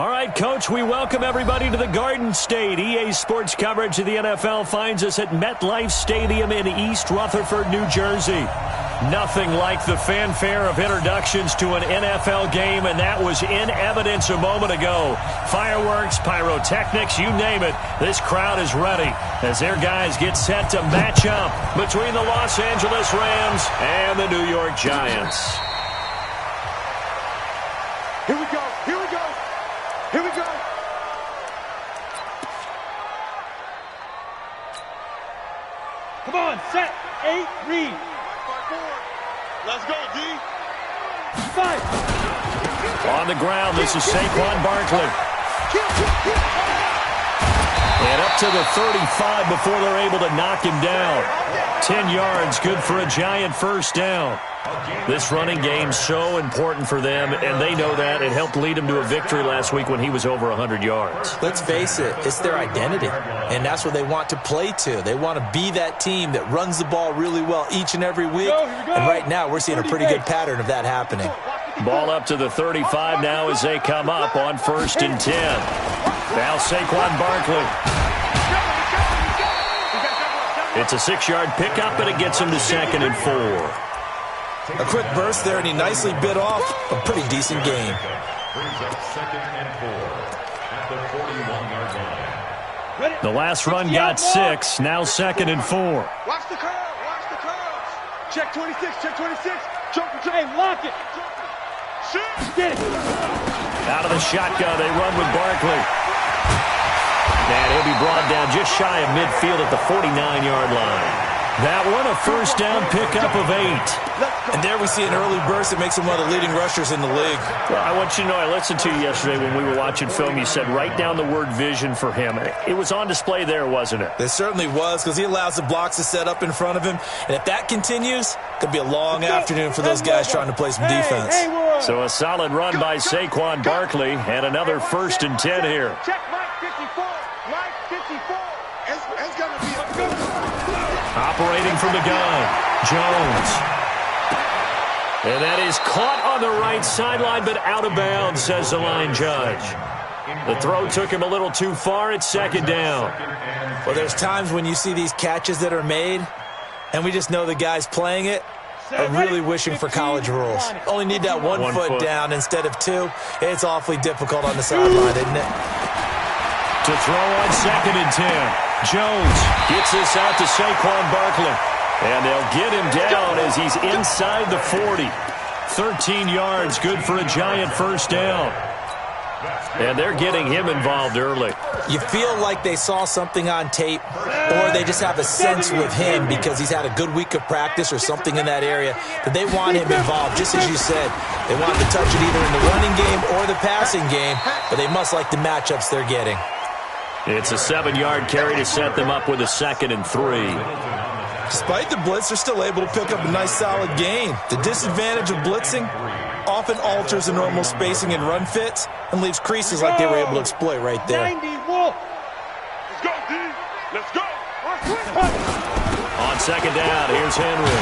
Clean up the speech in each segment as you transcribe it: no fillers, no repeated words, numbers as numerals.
All right, Coach, we welcome everybody to the Garden State. EA Sports coverage of the NFL finds us at MetLife Stadium in East Rutherford, New Jersey. Nothing like the fanfare of introductions to an NFL game, and that was in evidence a moment ago. Fireworks, pyrotechnics, you name it. This crowd is ready as their guys get set to match up between the Los Angeles Rams and the New York Giants. Here we go. Here we go. Here we go. Come on, set, 8, read. 5-4. Let's go, D. 5. On the ground, this is Saquon Barkley. And up to the 35 before they're able to knock him down. 10 yards, good for a Giant first down. This running game's so important for them, and they know that. It helped lead them to a victory last week when he was over 100 yards. Let's face it, it's their identity, and that's what they want to play to. They want to be that team that runs the ball really well each and every week, and right now we're seeing a pretty good pattern of that happening. Ball up to the 35 now as they come up on 1st and 10. Now Saquon Barkley. It's a 6-yard pickup, and it gets him to 2nd and 4. A quick burst there, and he nicely bit off a pretty decent game. The last run got 6, now 2nd and 4. Watch the curve. Watch the curve. Check 26. Check 26. Jump. Hey, lock it. Shoot. Get it. Out of the shotgun, they run with Barkley. And he'll be brought down just shy of midfield at the 49-yard line. That one, a first down pickup of 8. And there we see an early burst that makes him one of the leading rushers in the league. Well, I want you to know, I listened to you yesterday when we were watching film. You said write down the word vision for him. It was on display there, wasn't it? It certainly was, because he allows the blocks to set up in front of him. And if that continues, it could be a long afternoon for those guys trying to play some defense. So a solid run by Saquon Barkley, and another 1st and 10 here. Check Mike 54. Mike 54. It's going to be a good one. Operating from the gun, Jones. And that is caught on the right sideline, but out of bounds, says the line judge. The throw took him a little too far. It's 2nd down. Well, there's times when you see these catches that are made, and we just know the guys playing it are really wishing for college rules. Only need that one foot down instead of 2. It's awfully difficult on the sideline, isn't it? To throw on 2nd and 10. Jones gets this out to Saquon Barkley. And they'll get him down as he's inside the 40. 13 yards, good for a Giant first down. And they're getting him involved early. You feel like they saw something on tape, or they just have a sense with him because he's had a good week of practice or something in that area that they want him involved. Just as you said, they want to touch it either in the running game or the passing game, but they must like the matchups they're getting. It's a 7-yard carry to set them up with a 2nd and 3. Despite the blitz, they're still able to pick up a nice solid gain. The disadvantage of blitzing often alters the normal spacing and run fits and leaves creases like they were able to exploit right there. 90 Wolf. Let's go, D. Let's go. On 2nd down, here's Henry.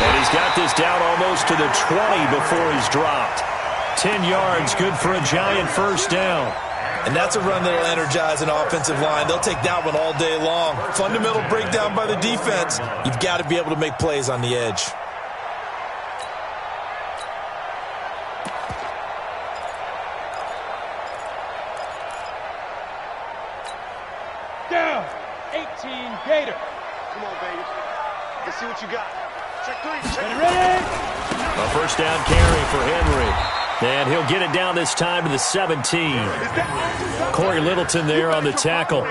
And he's got this down almost to the 20 before he's dropped. 10 yards, good for a Giant first down. And that's a run that will energize an offensive line. They'll take that one all day long. Fundamental breakdown by the defense. You've got to be able to make plays on the edge. Down. 18 Gator. Come on, baby. Let's see what you got. Check 3. Check ready. A first down carry for Henry. And he'll get it down this time to the 17. Corey Littleton there on the tackle.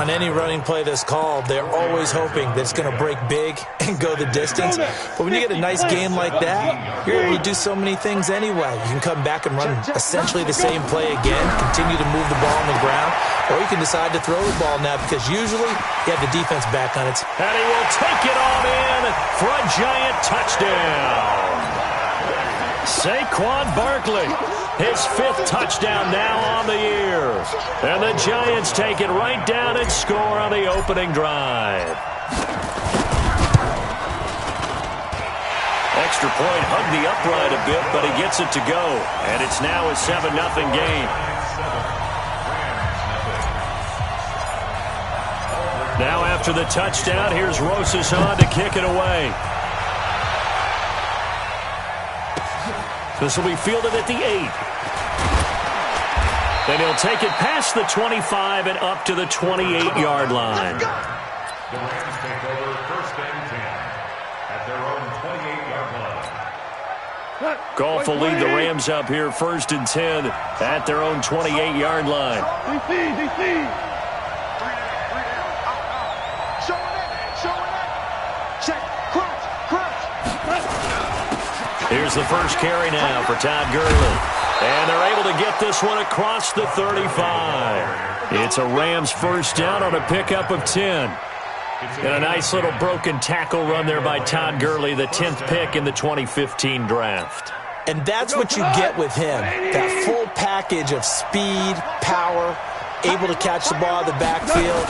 On any running play that's called, they're always hoping that it's going to break big and go the distance. But when you get a nice game like that, you're able to do so many things anyway. You can come back and run essentially the same play again, continue to move the ball on the ground, or you can decide to throw the ball now because usually you have the defense back on its. And he will take it on in for a Giant touchdown. Saquon Barkley, his 5th touchdown now on the year. And the Giants take it right down and score on the opening drive. Extra point hugged the upright a bit, but he gets it to go. And it's now a 7-0 game. After the touchdown, here's Rosas on to kick it away. This will be fielded at the 8. Then he'll take it past the 25 and up to the 28-yard line. The Rams take over first and 10 at their own 28-yard line. Goff will lead the Rams up here first and 10 at their own 28-yard line. Here's the first carry now for Todd Gurley. And they're able to get this one across the 35. It's a Rams first down on a pickup of 10. And a nice little broken tackle run there by Todd Gurley, the 10th pick in the 2015 draft. And that's what you get with him, that full package of speed, power, able to catch the ball in the backfield.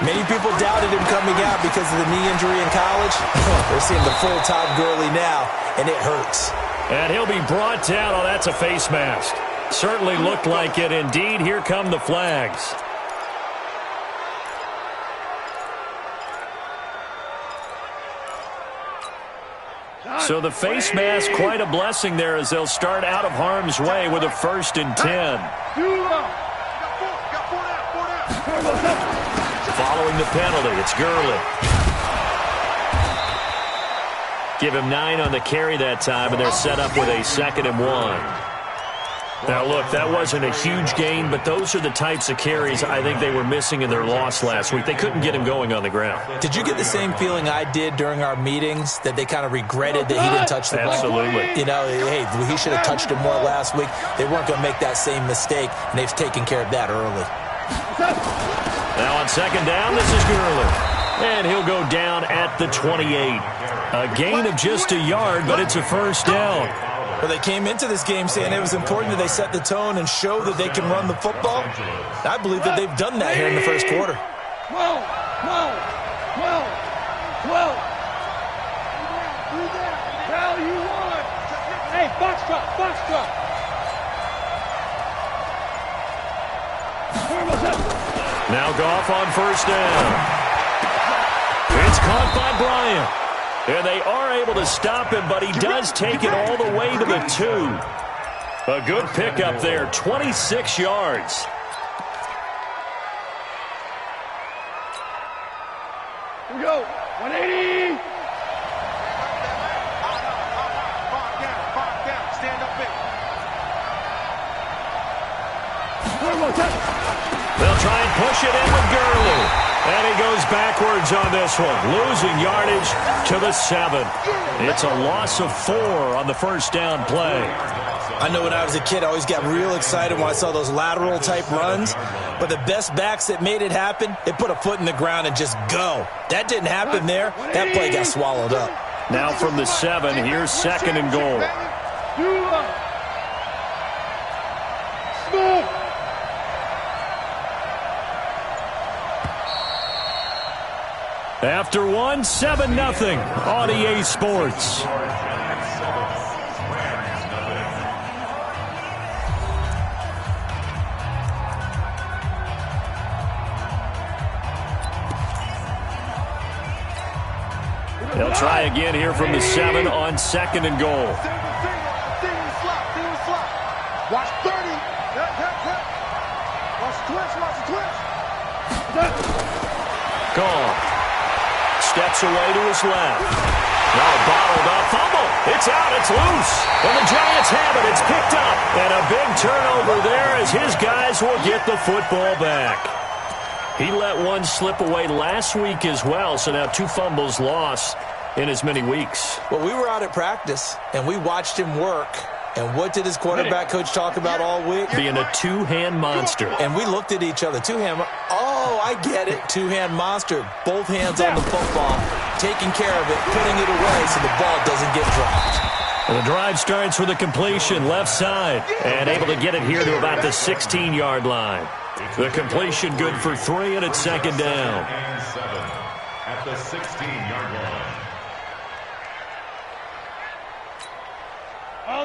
Many people doubted him coming out because of the knee injury in college. They're seeing the full Todd Gurley now, and it hurts. And he'll be brought down. Oh, that's a face mask. Certainly looked like it. Indeed, here come the flags. So the face mask, quite a blessing there as they'll start out of harm's way with a first and 10. Following the penalty, it's Gurley. Give him 9 on the carry that time, and they're set up with a 2nd and 1. Now, look, that wasn't a huge gain, but those are the types of carries I think they were missing in their loss last week. They couldn't get him going on the ground. Did you get the same feeling I did during our meetings, that they kind of regretted that he didn't touch the ball? Absolutely. You know, hey, he should have touched it more last week. They weren't going to make that same mistake, and they've taken care of that early. Now on second down, this is Gurley. And he'll go down at the 28. A gain of just a yard, but it's a first down. Well, they came into this game saying it was important that they set the tone and show that they can run the football. I believe that they've done that here in the first quarter. 12. Tell you what. Hey, box drop. Now Goff on first down. It's caught by Bryant. And they are able to stop him, but he does take it all the way to the 2. A good pickup there, 26 yards. Here we go. 180. Stand up big. They'll try and push it in with Gurley. And he goes backwards on this one, losing yardage to the 7. It's a loss of 4 on the first down play. I know when I was a kid, I always got real excited when I saw those lateral-type runs. But the best backs that made it happen, they put a foot in the ground and just go. That didn't happen there. That play got swallowed up. Now from the 7, here's 2nd and goal. After 1, 7-0 on EA Sports. They'll try again here from the 7 on 2nd and goal. Watch 30. Watch the twitch. Gone. Steps away to his left. Now bottled up. Fumble. It's out. It's loose. And the Giants have it. It's picked up. And a big turnover there as his guys will get the football back. He let one slip away last week as well, so now 2 fumbles lost in as many weeks. Well, we were out at practice, and we watched him work. And what did his quarterback coach talk about all week? Being a 2-hand monster. And we looked at each other. 2-hand. Oh, I get it. 2-hand monster. Both hands on the football, taking care of it, putting it away so the ball doesn't get dropped. Well, the drive starts with a completion left side and able to get it here to about the 16-yard line. The completion good for 3, and it's 2nd down. At the 16-yard line.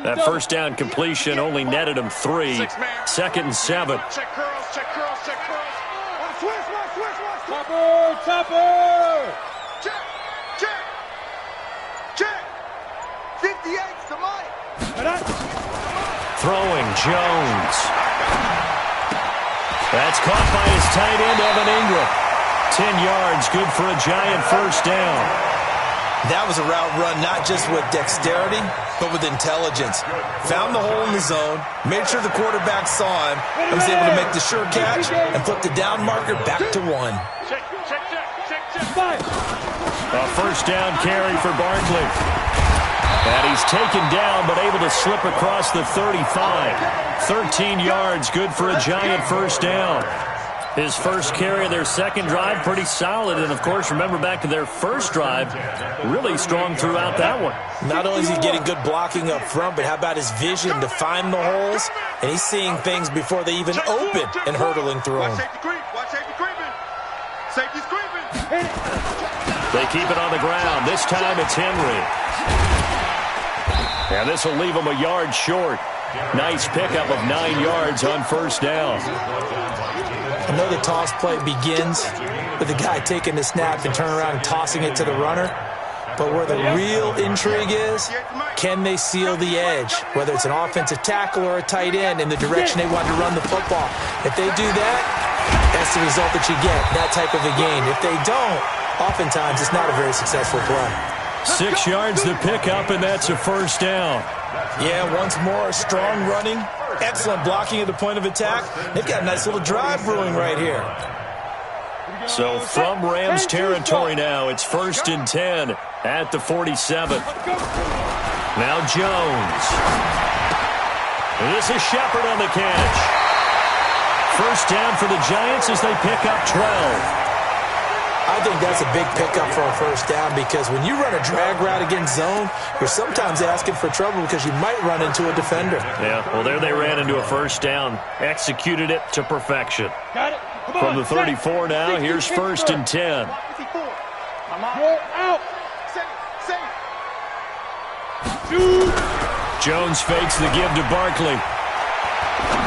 That first down completion only netted him 3. 2nd and 7. Check curls. Watch twist. Topper! Topper! Check! Check! Check! 58's the mic! Throwing Jones. That's caught by his tight end, Evan Ingram. 10 yards, good for a Giant first down. That was a route run not just with dexterity, but with intelligence. Found the hole in the zone, made sure the quarterback saw him, and was able to make the sure catch and flip the down marker back to 1. Check, check, check, check, check. 5. A first down carry for Barkley. And he's taken down, but able to slip across the 35. 13 yards, good for a Giant first down. His first carry of their second drive, pretty solid. And, of course, remember back to their first drive, really strong throughout that one. Not only is he getting good blocking up front, but how about his vision to find the holes? And he's seeing things before they even open and hurtling through them. Watch safety creeping. Safety's creeping. They keep it on the ground. This time it's Henry. And this will leave him a yard short. Nice pickup of 9 yards on first down. I know the toss play begins with the guy taking the snap and turning around and tossing it to the runner. But where the real intrigue is, can they seal the edge? Whether it's an offensive tackle or a tight end in the direction they want to run the football. If they do that, that's the result that you get, that type of a game. If they don't, oftentimes it's not a very successful play. 6 yards to pick up, and that's a first down. Yeah, once more, strong running, excellent blocking at the point of attack. They've got a nice little drive brewing right here. So from Rams territory now, it's 1st and 10 at the 47. Now Jones. And this is Shepard on the catch. First down for the Giants as they pick up 12. I think that's a big pickup for a first down because when you run a drag route against zone, you're sometimes asking for trouble because you might run into a defender. Yeah, well, there they ran into a first down. Executed it to perfection. Got it. From the 34 now, here's 1st and 10. You're out. Jones fakes the give to Barkley.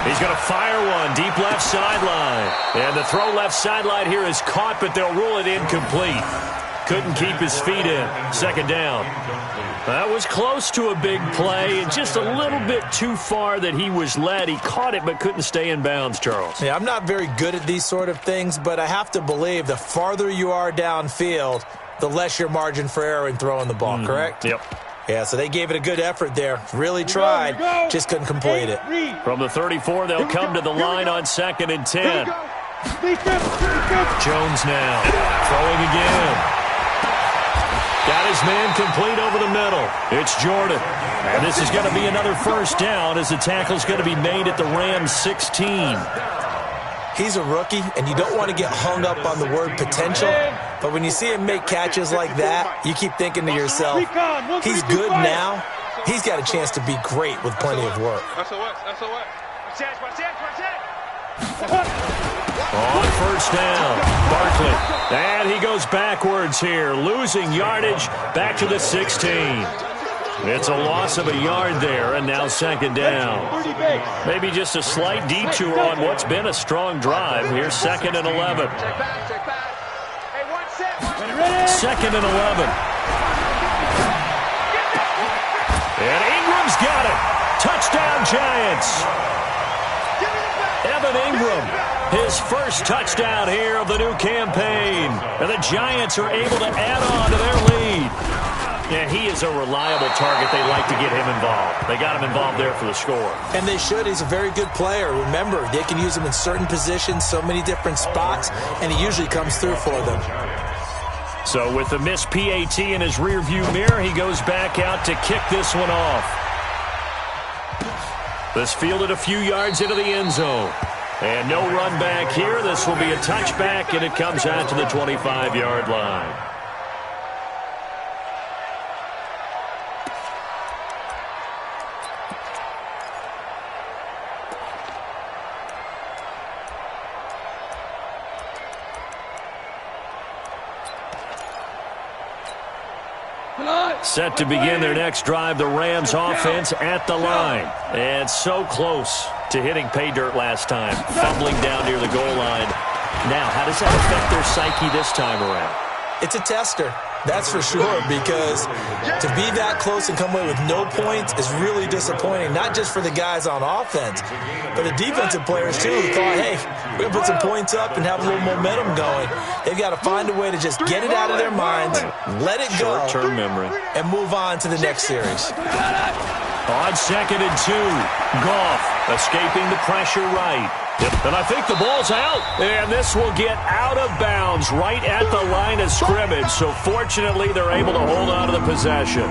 He's going to fire one deep left sideline. And the throw left sideline here is caught, but they'll rule it incomplete. Couldn't keep his feet in. Second down. That was close to a big play and just a little bit too far that he was led. He caught it but couldn't stay in bounds, Charles. Yeah, I'm not very good at these sort of things, but I have to believe the farther you are downfield, the less your margin for error in throwing the ball, correct? Yep. Yeah, so they gave it a good effort there. Really tried, just couldn't complete it. From the 34, they'll come to the line on 2nd and 10. Jones now throwing again. Got his man complete over the middle. It's Jordan. And this is going to be another first down as the tackle's going to be made at the Rams 16. He's a rookie, and you don't want to get hung up on the word potential. But when you see him make catches like that, you keep thinking to yourself, he's good now. He's got a chance to be great with plenty of work. On first down, Barkley. And he goes backwards here, losing yardage back to the 16. It's a loss of a yard there, and now 2nd down. Maybe just a slight detour on what's been a strong drive. Here's 2nd and 11. 2nd and 11. And Ingram's got it. Touchdown, Giants. Evan Ingram, his first touchdown here of the new campaign. And the Giants are able to add on to their lead. And he is a reliable target. They like to get him involved. They got him involved there for the score. And they should. He's a very good player. Remember, they can use him in certain positions, so many different spots, and he usually comes through for them. So with the missed PAT in his rearview mirror, he goes back out to kick this one off. This fielded a few yards into the end zone. And no run back here. This will be a touchback, and it comes out to the 25-yard line. Set to begin their next drive, the Rams offense at the line. And so close to hitting pay dirt last time. Fumbling down near the goal line. Now, how does that affect their psyche this time around? It's a tester, that's for sure, because to be that close and come away with no points is really disappointing, not just for the guys on offense, but the defensive players, too, who thought, hey, we're going to put some points up and have a little momentum going. They've got to find a way to just get it out of their minds, let it go, short-term memory, and move on to the next series. On 2nd and 2, Goff escaping the pressure right. And I think the ball's out. And this will get out of bounds right at the line of scrimmage. So fortunately, they're able to hold on to the possession.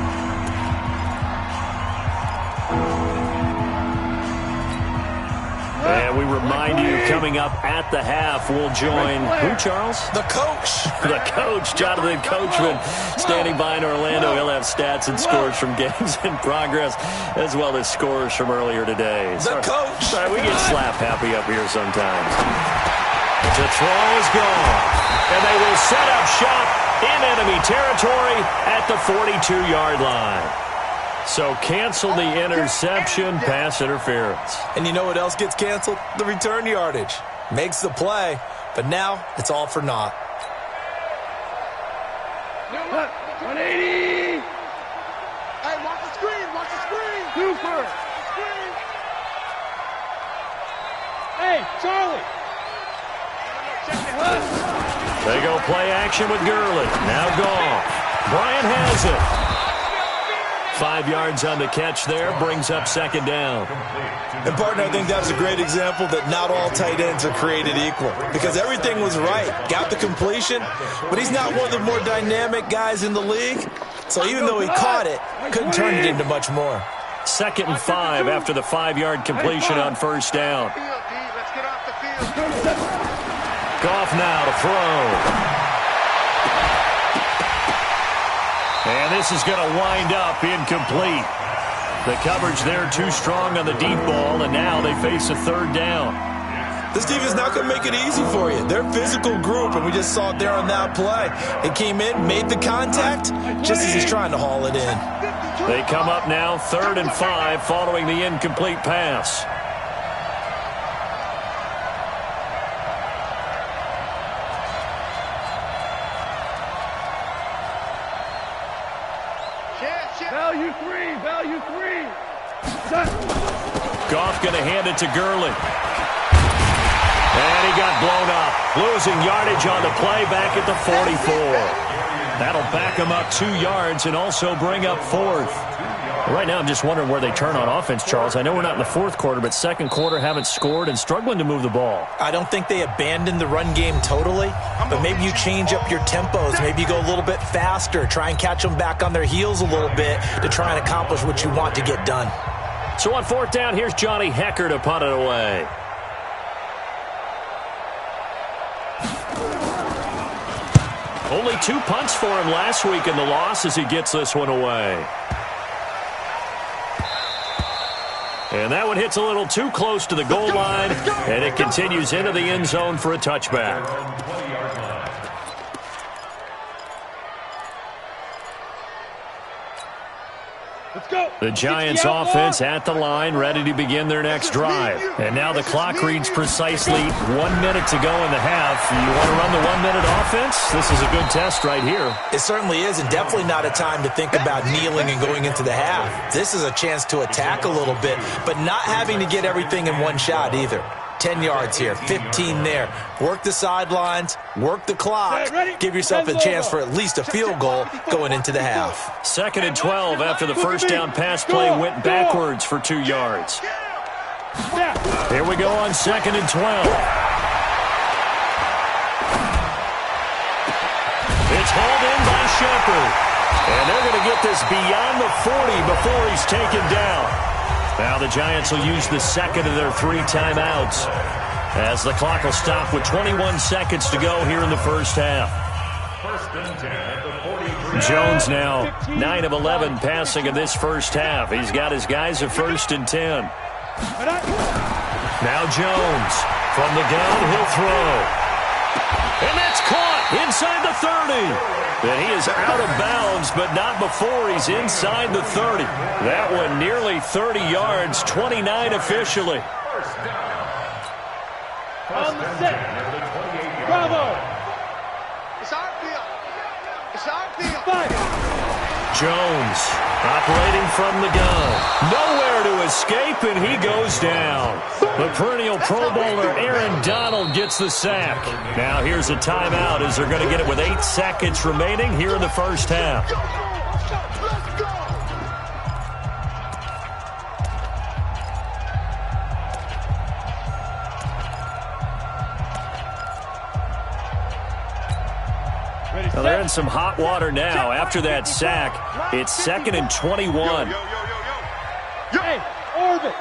And we remind you, coming up at the half, we'll join who, Charles? The coach. The coach, Jonathan Coachman, standing by in Orlando. He'll have stats and scores from games in progress, as well as scores from earlier today. The coach. Sorry, we get slap happy up here sometimes. The throw is gone. And they will set up shop in enemy territory at the 42-yard line. So cancel the interception, pass interference. And you know what else gets canceled? The return yardage. Makes the play, but now it's all for naught. 180. Hey, watch the screen, watch the screen. Super. Screen. Hey, Charlie. Check your hook. They go play action with Gurley. Now Goff. Bryant has it. 5 yards on the catch there, brings up 2nd down. And, partner, I think that was a great example that not all tight ends are created equal, because everything was right. Got the completion, but he's not one of the more dynamic guys in the league. So even though he caught it, couldn't turn it into much more. 2nd and 5 after the 5-yard completion on 1st down. Let's get off the field. Goff now to throw. And this is going to wind up incomplete. The coverage there too strong on the deep ball, and now they face a 3rd down. This defense is not going to make it easy for you. They're a physical group, and we just saw it there on that play. They came in, made the contact, just as he's trying to haul it in. They come up now 3rd and 5 following the incomplete pass. Value three. Goff going to hand it to Gurley. And he got blown up. Losing yardage on the play back at the 44. That'll back him up 2 yards and also bring up 4th. Right now, I'm just wondering where they turn on offense, Charles. I know we're not in the 4th quarter, but 2nd quarter haven't scored and struggling to move the ball. I don't think they abandoned the run game totally, but maybe you change up your tempos. Maybe you go a little bit faster, try and catch them back on their heels a little bit to try and accomplish what you want to get done. So on 4th down, here's Johnny Hekker to punt it away. Only 2 punts for him last week in the loss as he gets this one away. And that one hits a little too close to the goal line, and it continues into the end zone for a touchback. The Giants offense at the line, ready to begin their next drive. And now the clock reads precisely 1 minute to go in the half. You want to run the 1 minute offense? This is a good test right here. It certainly is, and definitely not a time to think about kneeling and going into the half. This is a chance to attack a little bit, but not having to get everything in one shot either. 10 yards here, 15 there. Work the sidelines, work the clock, give yourself a chance for at least a field goal going into the half. 2nd and 12 after the first down pass play went backwards for 2 yards. Here we go on 2nd and 12. It's hauled in by Shepard. And they're going to get this beyond the 40 before he's taken down. Now the Giants will use the 2nd of their 3 timeouts as the clock will stop with 21 seconds to go here in the first half. Jones now 9 of 11 passing in this first half. He's got his guys at 1st and 10. Now Jones from the gun, he'll throw. And that's caught inside the 30. And he is out of bounds, but not before he's inside the 30. That one nearly 30 yards, 29 officially. On the set. Jones operating from the gun. Nowhere to escape, and he goes down. The perennial Pro Bowler Aaron Donald gets the sack. Now here's a timeout as they're going to get it with 8 seconds remaining here in the first half. Well, they're in some hot water now. After that sack, it's 2nd and 21. Hey, Orbit.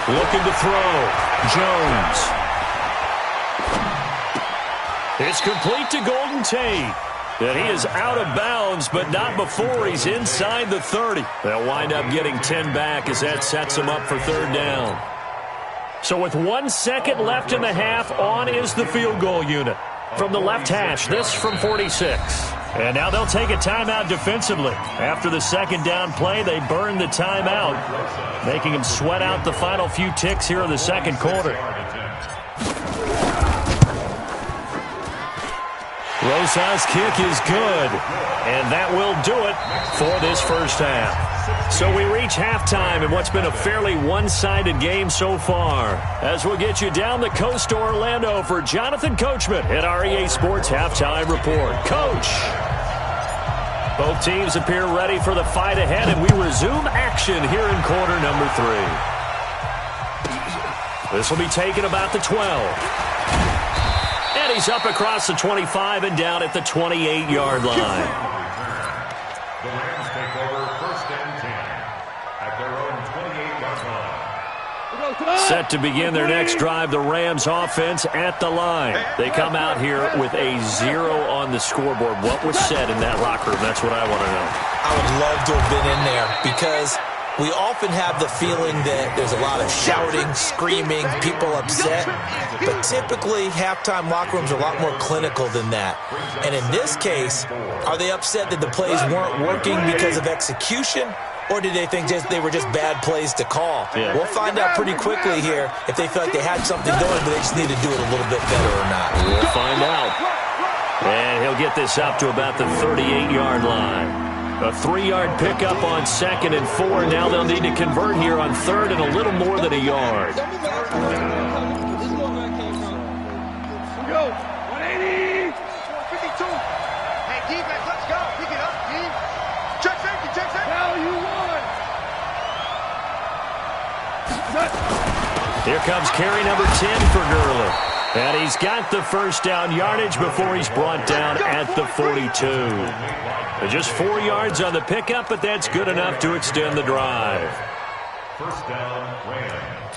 Looking to throw. Jones. It's complete to Golden Tate. And he is out of bounds, but not before he's inside the 30. They'll wind up getting 10 back as that sets them up for 3rd down. So with 1 second left in the half, on is the field goal unit. From the left hash, this from 46. And now they'll take a timeout defensively. After the 2nd down play, they burn the timeout, making them sweat out the final few ticks here in the 2nd quarter. Rosas' kick is good, and that will do it for this first half. So we reach halftime in what's been a fairly one-sided game so far. As we'll get you down the coast to Orlando for Jonathan Coachman at our EA Sports Halftime Report. Coach! Both teams appear ready for the fight ahead, and we resume action here in quarter number 3. This will be taken about the 12. And he's up across the 25 and down at the 28-yard line. The Rams take over 1st and 10 at their own 28-yard line. Set to begin their next drive, the Rams offense at the line. They come out here with a 0 on the scoreboard. What was said in that locker room? That's what I want to know. I would love to have been in there because we often have the feeling that there's a lot of shouting, screaming, people upset. But typically, halftime locker rooms are a lot more clinical than that. And in this case, are they upset that the plays weren't working because of execution? Or did they think they were just bad plays to call? Yeah. We'll find out pretty quickly here if they feel like they had something going, but they just need to do it a little bit better or not. We'll find out. And he'll get this up to about the 38-yard line. A 3-yard pickup on 2nd and 4. Now they'll need to convert here on 3rd and a little more than a yard. This is go. 180. 52. Hey, defense, let's go. Pick it up, D. Check safety, check safety. Now you won. Here comes carry number 10 for Gurley. And he's got the first down yardage before he's brought down at the 42. Just 4 yards on the pickup, but that's good enough to extend the drive. 1st down, Rams.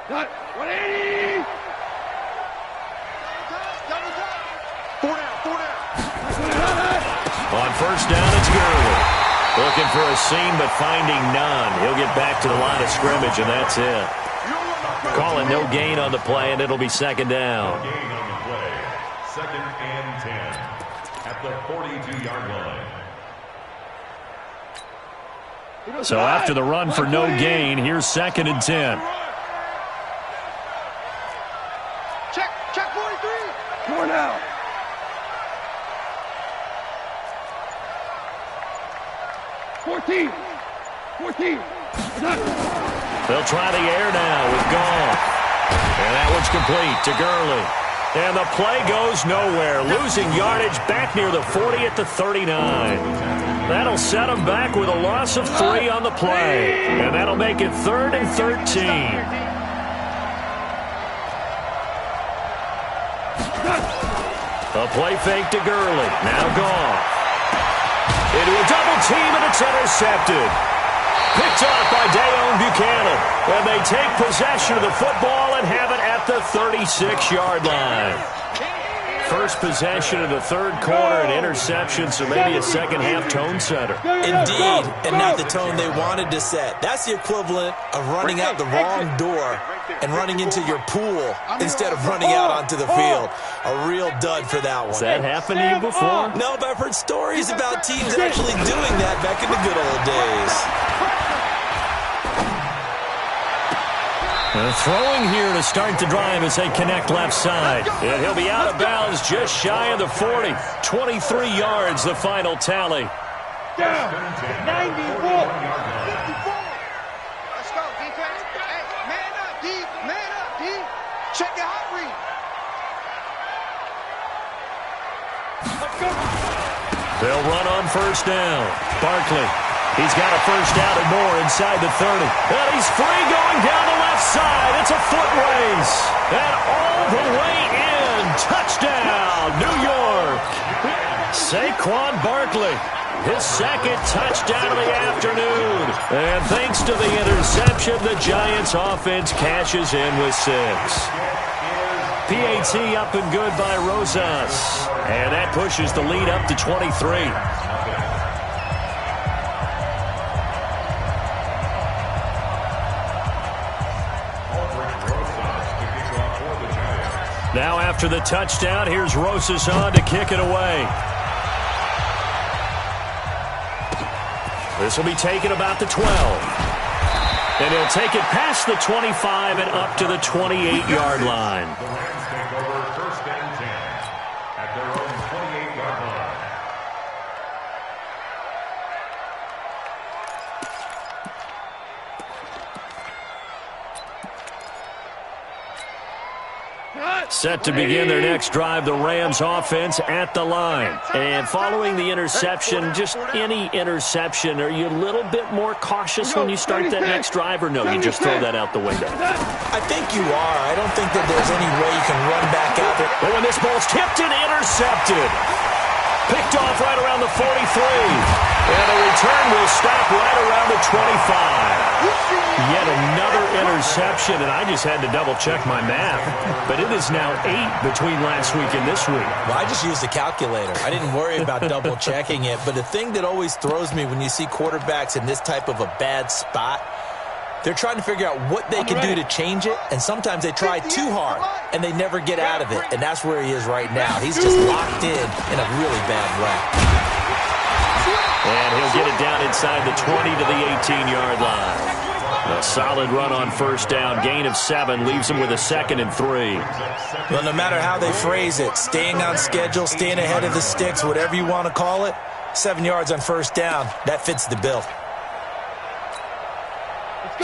Got 180. 4 down, 4 down. On 1st down, it's Gurley. Looking for a seam, but finding none. He'll get back to the line of scrimmage, and that's it. Calling no gain on the play, and it'll be 2nd down. Gain on the play. 2nd and 10 at the 42-yard line. So after the run for no gain, here's 2nd and 10. Check 43. 4 now. 14. They'll try the air now with Goff. And that one's complete to Gurley. And the play goes nowhere, losing yardage back near the 40 at the 39. That'll set them back with a loss of 3 on the play. And that'll make it 3rd and 13. A play fake to Gurley. Now Goff. Into a double team, and it's intercepted. Picked off by Dayon Buchanan. And they take possession of the football and have it at the 36-yard line. First possession of the 3rd quarter, an interception, so maybe a second-half tone setter. Indeed, and not the tone they wanted to set. That's the equivalent of running out the wrong door and running into your pool instead of running out onto the field. A real dud for that one. Has that happened to you before? No, but I've heard stories about teams actually doing that back in the good old days. Throwing here to start the drive as they connect left side. And he'll be out of bounds just shy of the 40. 23 yards, the final tally. Down. 94. 54. Let's go, defense. Hey, man up, D. Man up, D. Check your hot read. Let's go. They'll run on first down. Barkley. He's got a first down and more inside the 30. And he's free going down the left side. It's a foot race. And all the way in. Touchdown, New York. Saquon Barkley. His second touchdown of the afternoon. And thanks to the interception, the Giants offense cashes in with 6. PAT up and good by Rosas. And that pushes the lead up to 23. Now after the touchdown, here's Rosas on to kick it away. This will be taken about the 12. And he'll take it past the 25 and up to the 28-yard line. The Rams take over first and 10 at their own 28-yard line. Set to begin their next drive, the Rams offense at the line. And following the interception, just any interception, are you a little bit more cautious when you start that next drive, or no, you just throw that out the window? I think you are. I don't think that there's any way you can run back out there. But when this ball's tipped and intercepted, picked off right around the 43. And the return will stop right around the 25. Yet another interception, and I just had to double-check my math. But it is now 8 between last week and this week. Well, I just used a calculator. I didn't worry about double-checking it. But the thing that always throws me when you see quarterbacks in this type of a bad spot, they're trying to figure out what they can do to change it, and sometimes they try too hard, and they never get out of it. And that's where he is right now. He's just locked in a really bad way. And he'll get it down inside the 20 to the 18-yard line. A solid run on first down. Gain of 7 leaves him with a 2nd and 3. Well, no matter how they phrase it, staying on schedule, staying ahead of the sticks, whatever you want to call it, 7 yards on first down, that fits the bill.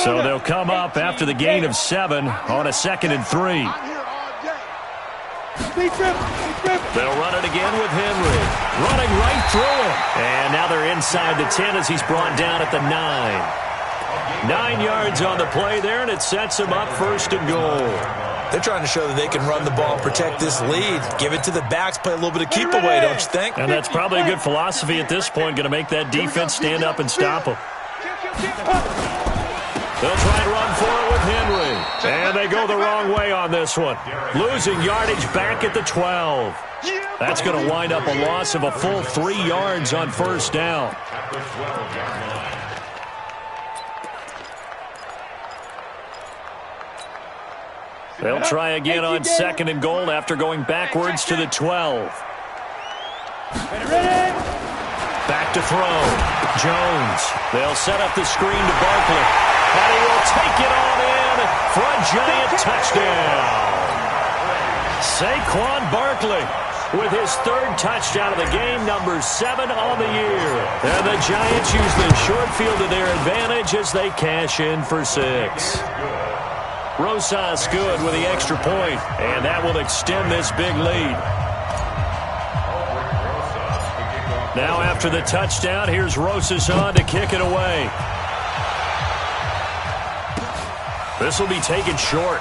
So they'll come up after the gain of 7 on a 2nd and 3. They'll run it again with Henry. Running right through him. And now they're inside the 10 as he's brought down at the 9. 9 yards on the play there, and it sets him up 1st and goal. They're trying to show that they can run the ball and protect this lead. Give it to the backs, play a little bit of keep away, don't you think? And that's probably a good philosophy at this point, going to make that defense stand up and stop them. They'll try and run for it with Henry. And they go the wrong way on this one. Losing yardage back at the 12. That's going to wind up a loss of a full 3 yards on first down. They'll try again on 2nd and goal after going backwards to the 12. Back to throw. Jones. They'll set up the screen to Barkley. And he will take it on in for a giant touchdown. Saquon Barkley with his 3rd touchdown of the game, number 7 on the year. And the Giants use the short field to their advantage as they cash in for 6. Rosas good with the extra point, and that will extend this big lead. Now after the touchdown, here's Rosas on to kick it away. This will be taken short.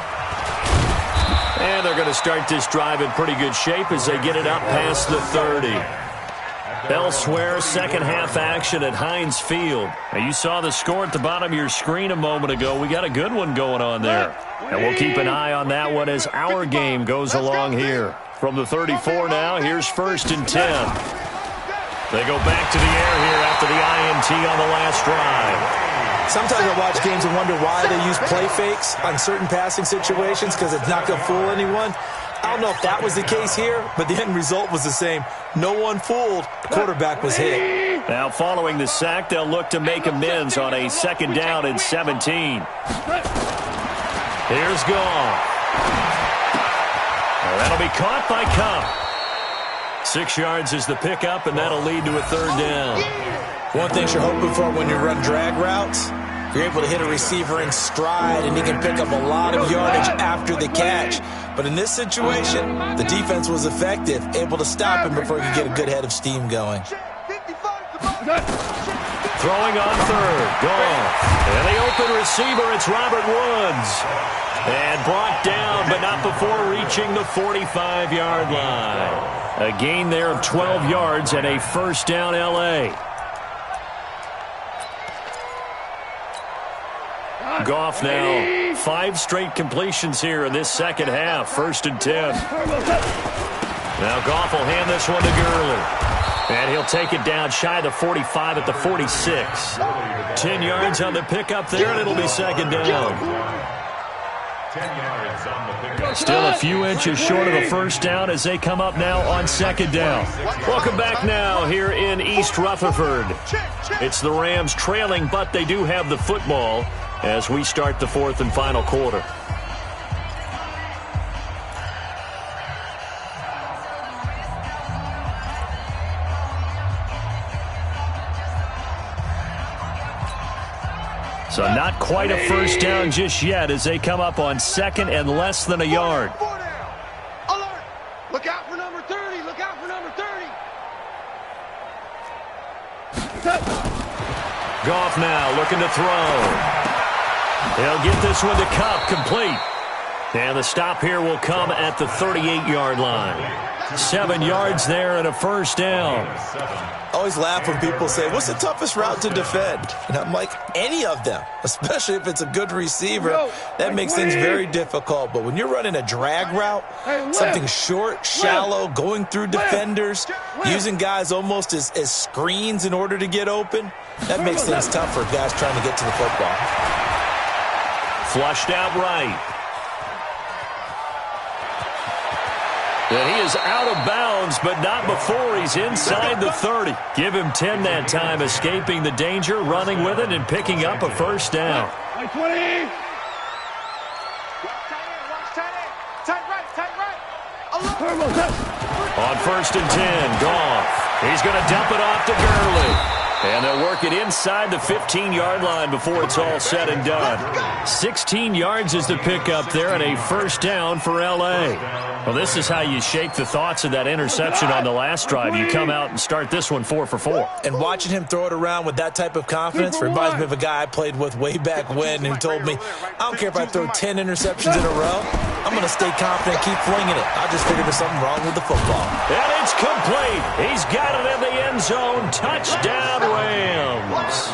And they're going to start this drive in pretty good shape as they get it up past the 30. Elsewhere, second half action at Heinz Field. Now, you saw the score at the bottom of your screen a moment ago. We got a good one going on there. And we'll keep an eye on that one as our game goes along here. From the 34 now, here's 1st and 10. They go back to the air here after the INT on the last drive. Sometimes I watch games and wonder why they use play fakes on certain passing situations because it's not going to fool anyone. I don't know if that was the case here, but the end result was the same. No one fooled. The quarterback was hit. Now following the sack, they'll look to make amends on a 2nd down and 17. Here's Goff. That'll be caught by Kupp. 6 yards is the pickup, and that'll lead to a 3rd down. One thing you're hoping for when you run drag routes, you're able to hit a receiver in stride, and he can pick up a lot of yardage after the catch. But in this situation, the defense was effective, able to stop him before he could get a good head of steam going. Throwing on 3rd. Goff. And the open receiver, it's Robert Woods. And brought down, but not before reaching the 45-yard line. A gain there of 12 yards and a 1st down L.A. Goff now 5 straight completions here in this second half. 1st and 10. Now Goff will hand this one to Gurley. And he'll take it down shy of the 45 at the 46. 10 yards on the pickup there, and it'll be 2nd down. 10 yards on the pickup. Still a few inches short of a 1st down as they come up now on 2nd down. Welcome back now here in East Rutherford. It's the Rams trailing, but they do have the football as we start the 4th and final quarter. So not quite a 1st down just yet as they come up on 2nd and less than a yard. Alert! Look out for number 30. Look out for number 30. Goff now looking to throw. He'll get this one to Kupp, complete. And the stop here will come at the 38-yard line. 7 yards there and a 1st down. I always laugh when people say, what's the toughest route to defend? And I'm like, any of them, especially if it's a good receiver. That makes things very difficult. But when you're running a drag route, something short, shallow, going through defenders, using guys almost as screens in order to get open, that makes things tough for guys trying to get to the football. Flushed out right. And he is out of bounds, but not before he's inside the 30. Give him 10 that time, escaping the danger, running with it, and picking up a 1st down. 20. Tight right. On 1st and 10, Goff. He's going to dump it off to Gurley. And they'll work it inside the 15-yard line before it's all said and done. 16 yards is the pickup there and a 1st down for L.A. Well, this is how you shake the thoughts of that interception on the last drive. You come out and start this one 4 for 4. And watching him throw it around with that type of confidence reminds me of a guy I played with way back when who told me, I don't care if I throw 10 interceptions in a row, I'm going to stay confident, keep flinging it. I just figured there's something wrong with the football. And it's complete. He's got it in the end zone. Touchdown, Rams.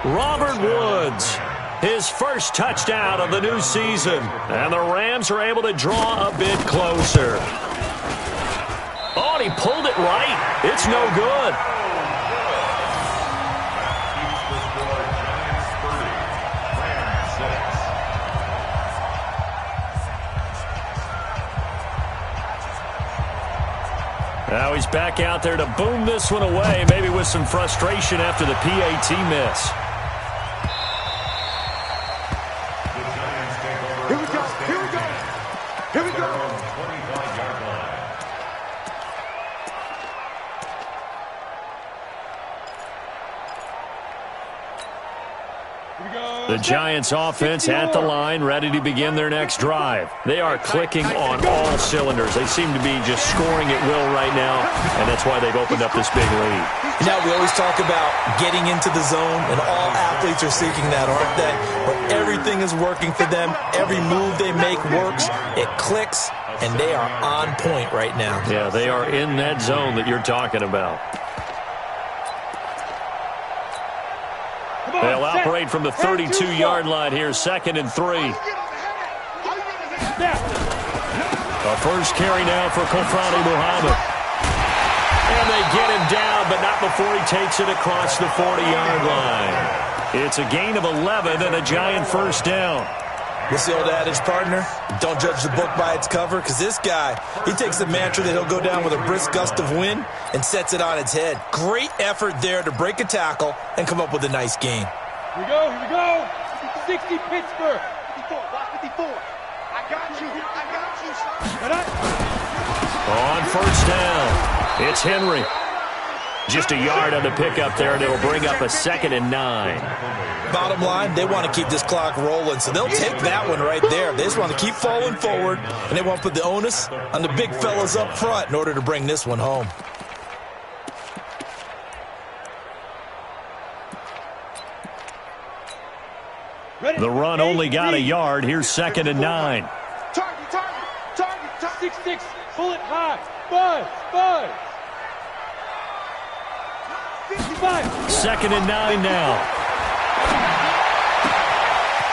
Robert Woods, his 1st touchdown of the new season. And the Rams are able to draw a bit closer. Oh, and he pulled it right. It's no good. Now he's back out there to boom this one away, maybe with some frustration after the PAT miss. Here we go. 25-yard line. The Giants offense at the line, ready to begin their next drive. They are clicking on all cylinders. They seem to be just scoring at will right now, and that's why they've opened up this big lead. Now, we always talk about getting into the zone, and all athletes are seeking that, aren't they? But everything is working for them. Every move they make works. It clicks, and they are on point right now. Yeah, they are in that zone that you're talking about. They'll operate from the 32-yard line here, 2nd and 3. A first carry now for Kofrani Muhammad. And they get him down, but not before he takes it across the 40-yard line. It's a gain of 11 and a Giant 1st down. What's the old adage, partner? Don't judge the book by its cover, because this guy, he takes the mantra that he'll go down with a brisk gust of wind and sets it on its head. Great effort there to break a tackle and come up with a nice gain. Here we go. 60 Pittsburgh. 54, watch the 54. I got you. I got you, son. On first down, it's Henry. Just a yard on the pickup there, and it'll bring up a 2nd and 9. Bottom line, they want to keep this clock rolling, so they'll take that one right there. They just want to keep falling forward, and they want to put the onus on the big fellas up front in order to bring this one home. The run only got a yard. Here's 2nd and 9. Target. 6-6. Pull it high. Buzz. 55. 2nd and 9 now.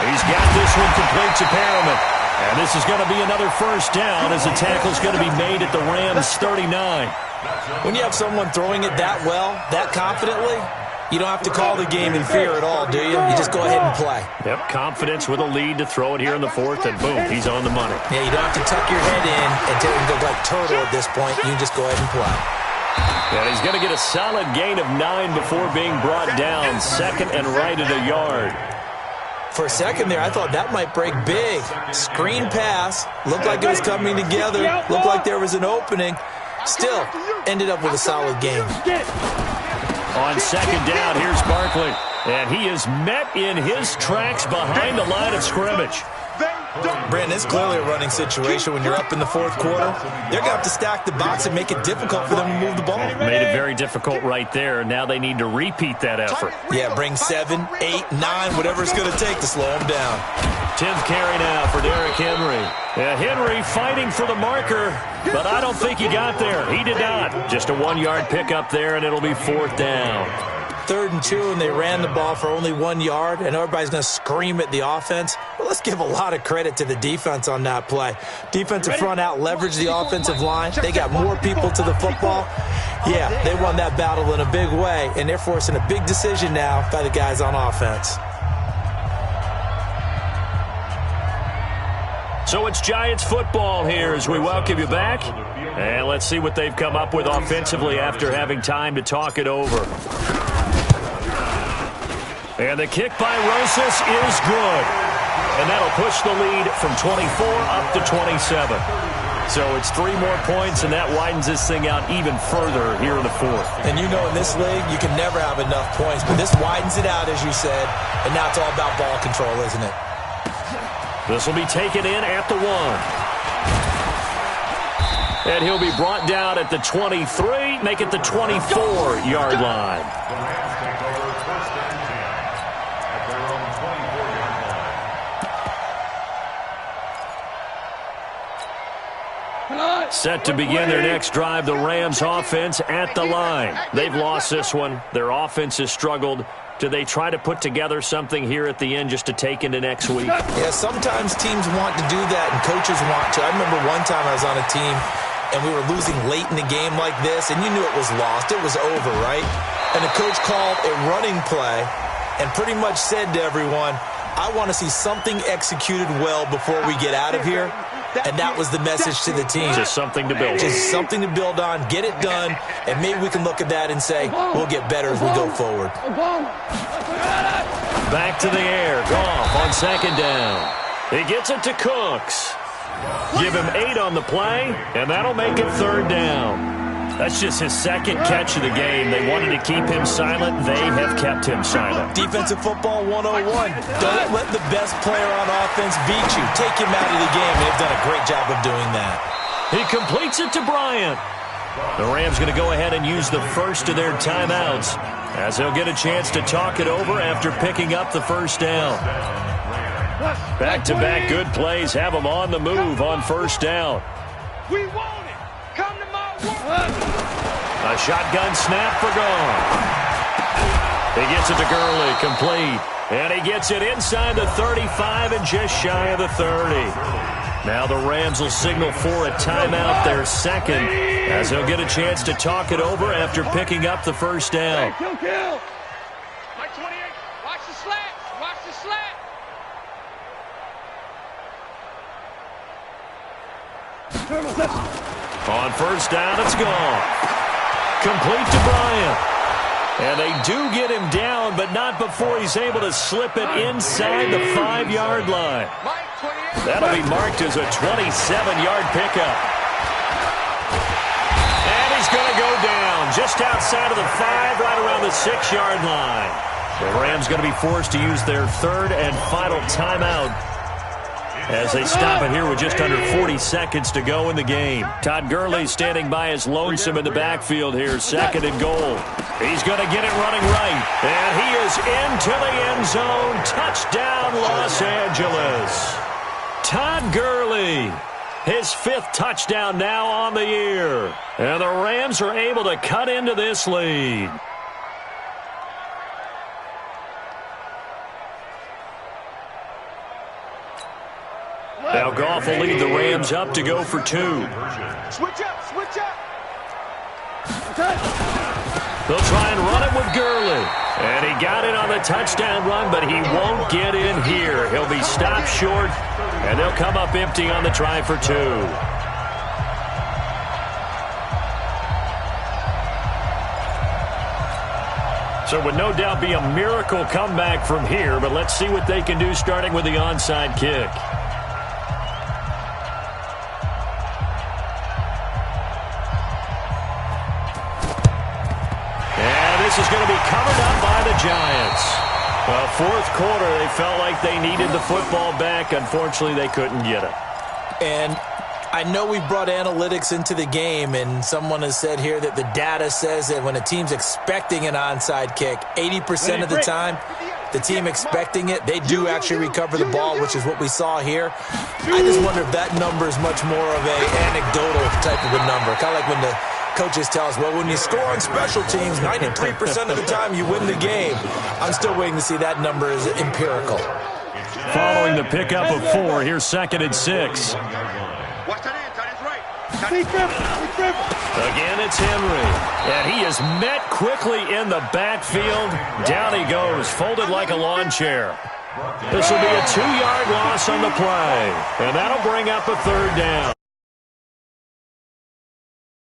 He's got this one complete to Perriman. And this is going to be another first down as the tackle's going to be made at the Rams' 39. When you have someone throwing it that well, that confidently, you don't have to call the game in fear at all, do you? You just go ahead and play. Yep, confidence with a lead to throw it here in the 4th, and boom, he's on the money. Yeah, you don't have to tuck your head in and go like turtle at this point. You can just go ahead and play. And he's going to get a solid gain of 9 before being brought down. 2nd and right at a yard. For a second there, I thought that might break big. Screen pass. Looked like it was coming together. Looked like there was an opening. Still, ended up with a solid game. On 2nd down, here's Barkley. And he is met in his tracks behind the line of scrimmage. Brandon, it's clearly a running situation when you're up in the 4th quarter. They're going to have to stack the box and make it difficult for them to move the ball. Made it very difficult right there. Now they need to repeat that effort. Yeah, bring 7, 8, 9, whatever it's going to take to slow them down. 10th carry now for Derrick Henry. Henry fighting for the marker, but I don't think he got there. He did not. Just a 1-yard pickup there, and it'll be 4th down. 3rd and 2, and they ran the ball for only 1 yard, and everybody's going to scream at the offense. Well, let's give a lot of credit to the defense on that play. Defensive front out leveraged the offensive line. They got more people to the football. Yeah, they won that battle in a big way, and they're forcing a big decision now by the guys on offense. So it's Giants football here as we welcome you back. And let's see what they've come up with offensively after having time to talk it over. And the kick by Rosas is good. And that'll push the lead from 24 up to 27. So it's 3 more points, and that widens this thing out even further here in the 4th. And you know in this league, you can never have enough points. But this widens it out, as you said. And now it's all about ball control, isn't it? This will be taken in at the 1. And he'll be brought down at the 23, make it the 24-yard line. Set to begin their next drive, the Rams offense at the line. They've lost this one. Their offense has struggled. Do they try to put together something here at the end just to take into next week? Yeah, sometimes teams want to do that and coaches want to. I remember one time I was on a team and we were losing late in the game like this, and you knew it was lost. It was over, right? And the coach called a running play and pretty much said to everyone, I want to see something executed well before we get out of here. And that was the message to the team. Just something to build on. Just something to build on, get it done, and maybe we can look at that and say, we'll get better as we go forward. Back to the air. Goff on 2nd down. He gets it to Cooks. Give him 8 on the play, and that'll make it 3rd down. That's just his 2nd catch of the game. They wanted to keep him silent. They have kept him silent. Defensive football 101. Don't let the best player on offense beat you. Take him out of the game. They've done a great job of doing that. He completes it to Bryant. The Rams going to go ahead and use the first of their timeouts as they'll get a chance to talk it over after picking up the first down. Back-to-back good plays have them on the move on 1st down. We want it. Come to my work. A shotgun snap for Goff. He gets it to Gurley, complete. And he gets it inside the 35 and just shy of the 30. Now the Rams will signal for a timeout, their 2nd, as they'll get a chance to talk it over after picking up the first down. Kill. Mike 28, watch the slat. Watch the slat. On 1st down, it's gone. Complete to Bryant. And they do get him down, but not before he's able to slip it inside the 5-yard line. Mike 28. That'll be marked as a 27-yard pickup. And he's going to go down just outside of the 5, right around the 6-yard line. The Rams going to be forced to use their third and final timeout as they stop it here with just under 40 seconds to go in the game. Todd Gurley standing by his lonesome in the backfield here, 2nd and goal. He's going to get it running right. And he is into the end zone. Touchdown, Los Angeles. Todd Gurley, his 5th touchdown now on the year. And the Rams are able to cut into this lead. Now Goff will lead the Rams up to go for 2. Switch up, switch up. They'll try and run it with Gurley. And he got it on the touchdown run, but he won't get in here. He'll be stopped short, and they'll come up empty on the try for 2. So would no doubt be a miracle comeback from here, but let's see what they can do starting with the onside kick. This is going to be covered up by the Giants. Well, 4th quarter, they felt like they needed the football back. Unfortunately, they couldn't get it. And I know we brought analytics into the game, and someone has said here that the data says that when a team's expecting an onside kick, 80% of the time, the team expecting it, they do actually recover the ball, which is what we saw here. I just wonder if that number is much more of an anecdotal type of a number, kind of like when the coaches tell us, well, when you score on special teams, 93% of the time you win the game. I'm still waiting to see that number is empirical. Following the pickup of 4, here's 2nd and 6. Watch that end, tight end's right. Again, it's Henry. And he is met quickly in the backfield. Down he goes, folded like a lawn chair. This will be a 2-yard loss on the play. And that'll bring up a 3rd down.